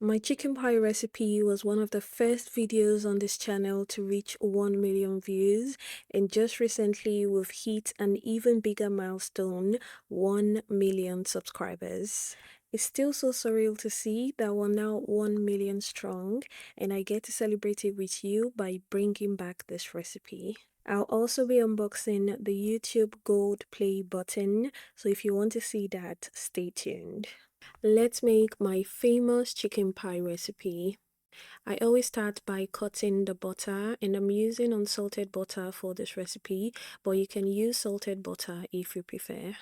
My chicken pie recipe was one of the first videos on this channel to reach 1 million views, and just recently we've hit an even bigger milestone, 1 million subscribers. It's still so surreal to see that we're now 1 million strong, and I get to celebrate it with you by bringing back this recipe. I'll also be unboxing the YouTube Gold Play button, so if you want to see that, stay tuned. Let's make my famous chicken pie recipe. I always start by cutting the butter, and I'm using unsalted butter for this recipe, but you can use salted butter if you prefer.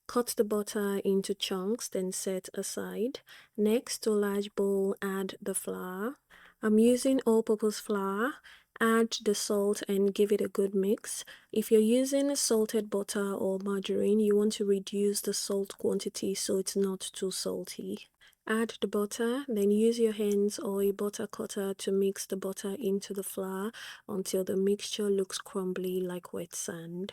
Cut the butter into chunks, then set aside. Next, to a large bowl, add the flour. I'm using all-purpose flour. Add the salt and give it a good mix. If you're using salted butter or margarine, you want to reduce the salt quantity so it's not too salty. Add the butter, then use your hands or a butter cutter to mix the butter into the flour until the mixture looks crumbly like wet sand.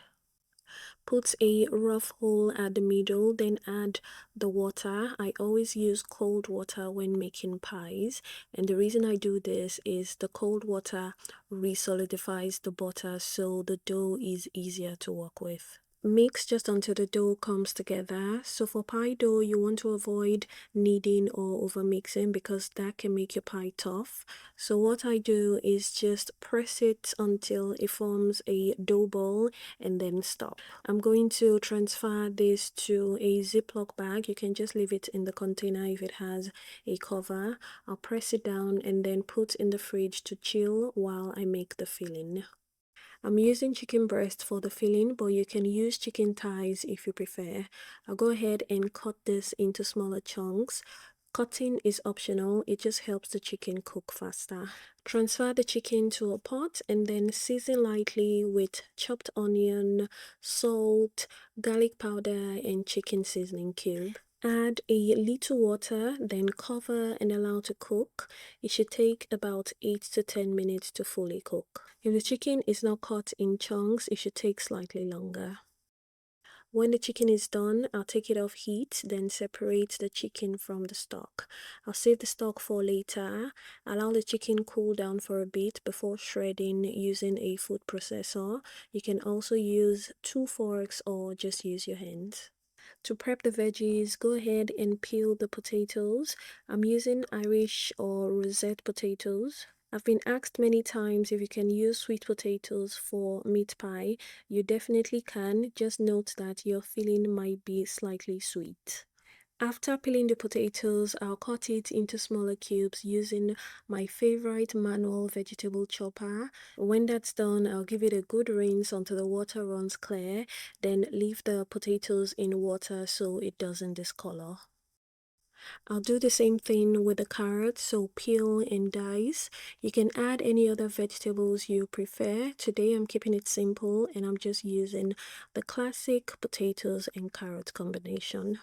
Put a rough hole at the middle, then add the water. I always use cold water when making pies, and the reason I do this is the cold water resolidifies the butter so the dough is easier to work with. Mix just until the dough comes together. So for pie dough, you want to avoid kneading or over mixing because that can make your pie tough. So what I do is just press it until it forms a dough ball and then stop. I'm going to transfer this to a Ziploc bag. You can just leave it in the container if it has a cover. I'll press it down and then put in the fridge to chill while I make the filling. I'm using chicken breast for the filling, but you can use chicken thighs if you prefer. I'll go ahead and cut this into smaller chunks. Cutting is optional, it just helps the chicken cook faster. Transfer the chicken to a pot and then season lightly with chopped onion, salt, garlic powder, and chicken seasoning cube. Add a little water, then cover and allow to cook. It should take about 8 to 10 minutes to fully cook. If the chicken is not cut in chunks, it should take slightly longer. When the chicken is done, I'll take it off heat, then separate the chicken from the stock. I'll save the stock for later. Allow the chicken cool down for a bit before shredding using a food processor. You can also use 2 forks or just use your hands. To prep the veggies, go ahead and peel the potatoes. I'm using Irish or rosette potatoes. I've been asked many times if you can use sweet potatoes for meat pie. You definitely can, just note that your filling might be slightly sweet. After peeling the potatoes, I'll cut it into smaller cubes using my favorite manual vegetable chopper. When that's done, I'll give it a good rinse until the water runs clear, then leave the potatoes in water so it doesn't discolor. I'll do the same thing with the carrots, so peel and dice. You can add any other vegetables you prefer. Today I'm keeping it simple and I'm just using the classic potatoes and carrot combination.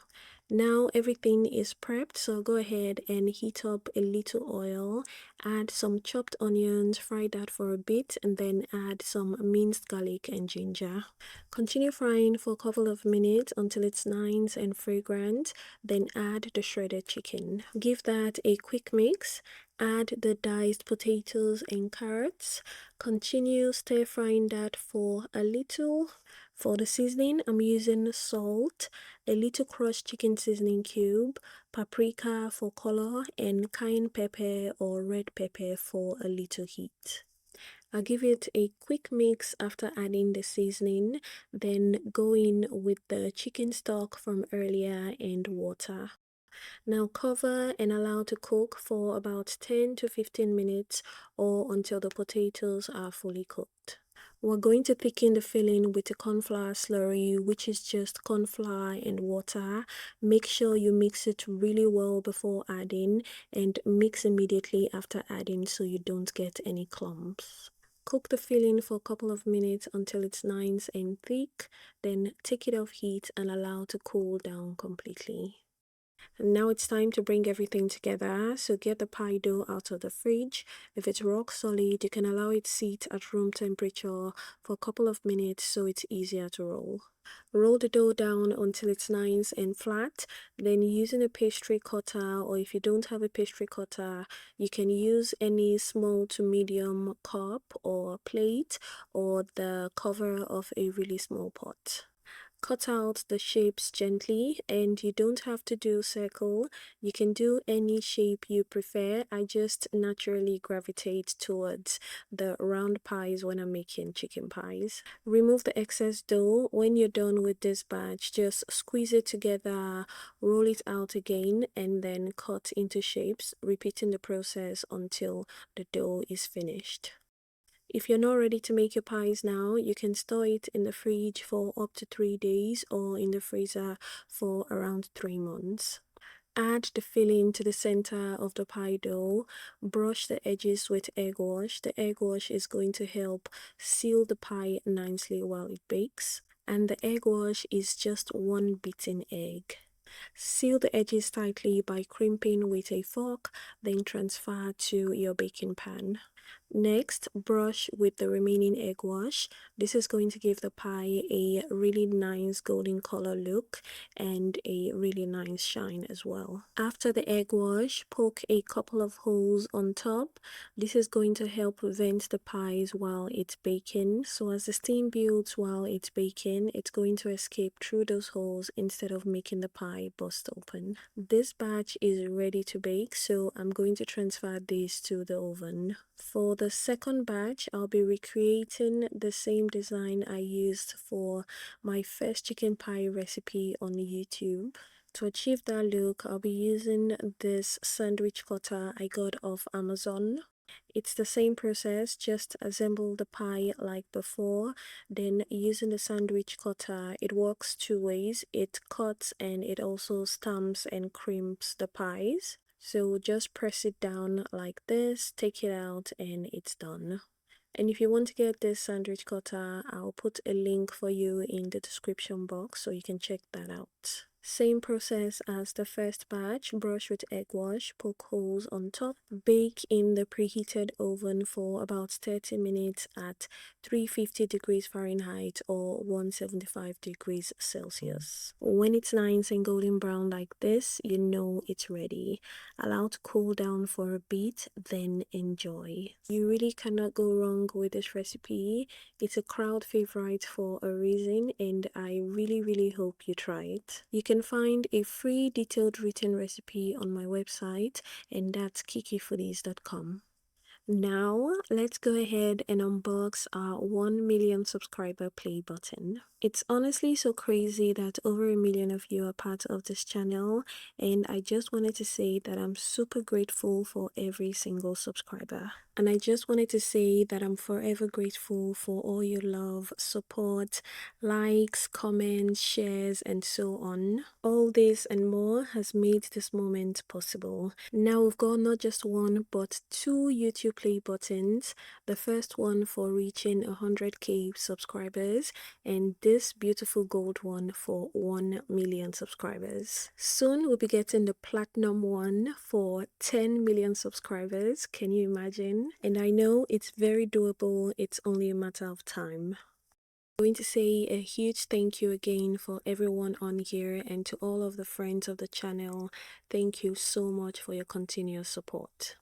Now everything is prepped, so go ahead and heat up a little oil, add some chopped onions, fry that for a bit, and then add some minced garlic and ginger. Continue frying for a couple of minutes until it's nice and fragrant, then add the shredded chicken. Give that a quick mix. Add the diced potatoes and carrots. Continue stir frying that for a little. For the seasoning, I'm using salt, a little crushed chicken seasoning cube, paprika for color, and cayenne pepper or red pepper for a little heat. I'll give it a quick mix after adding the seasoning, then go in with the chicken stock from earlier and water. Now cover and allow to cook for about 10 to 15 minutes or until the potatoes are fully cooked. We're going to thicken the filling with a corn flour slurry, which is just corn flour and water. Make sure you mix it really well before adding and mix immediately after adding so you don't get any clumps. Cook the filling for a couple of minutes until it's nice and thick, then take it off heat and allow to cool down completely. And now it's time to bring everything together. So get the pie dough out of the fridge. If it's rock solid, you can allow it sit at room temperature for a couple of minutes so it's easier to roll. Roll the dough down until it's nice and flat. Then using a pastry cutter, or if you don't have a pastry cutter, you can use any small to medium cup or plate or the cover of a really small pot. Cut out the shapes gently, and you don't have to do circle. You can do any shape you prefer. I just naturally gravitate towards the round pies when I'm making chicken pies. Remove the excess dough. When you're done with this batch, just squeeze it together, roll it out again, and then cut into shapes, repeating the process until the dough is finished. If you're not ready to make your pies now, you can store it in the fridge for up to 3 days or in the freezer for around 3 months. Add the filling to the center of the pie dough. Brush the edges with egg wash. The egg wash is going to help seal the pie nicely while it bakes. And the egg wash is just 1 beaten egg. Seal the edges tightly by crimping with a fork, then transfer to your baking pan. Next, brush with the remaining egg wash. This is going to give the pie a really nice golden color look and a really nice shine as well. After the egg wash, poke a couple of holes on top. This is going to help vent the pies while it's baking. So as the steam builds while it's baking, it's going to escape through those holes instead of making the pie bust open. This batch is ready to bake, so I'm going to transfer this to the oven. For the second batch, I'll be recreating the same design I used for my first chicken pie recipe on YouTube. To achieve that look, I'll be using this sandwich cutter I got off Amazon. It's the same process, just assemble the pie like before. Then using the sandwich cutter, it works 2 ways. It cuts and it also stamps and crimps the pies. So just press it down like this, take it out, and it's done. And if you want to get this sandwich cutter, I'll put a link for you in the description box so you can check that out. Same process as the first batch, brush with egg wash, poke holes on top, bake in the preheated oven for about 30 minutes at 350 degrees Fahrenheit or 175 degrees Celsius. When it's nice and golden brown like this, you know it's ready. Allow to cool down for a bit, then enjoy. You really cannot go wrong with this recipe. It's a crowd favorite for a reason, and I really hope you try it. You can find a free detailed written recipe on my website, and that's kikifoodies.com. Now, let's go ahead and unbox our 1 million subscriber play button. It's honestly so crazy that over 1 million of you are part of this channel, and I just wanted to say that I'm super grateful for every single subscriber. And I just wanted to say that I'm forever grateful for all your love, support, likes, comments, shares, and so on. All this and more has made this moment possible. Now we've got not just 1 but 2 YouTube play buttons. The first one for reaching 100k subscribers, and this beautiful gold one for 1 million subscribers. Soon we'll be getting the platinum one for 10 million subscribers. Can you imagine? And I know it's very doable. It's only a matter of time. I'm going to say a huge thank you again for everyone on here, and to all of the friends of the channel. Thank you so much for your continuous support.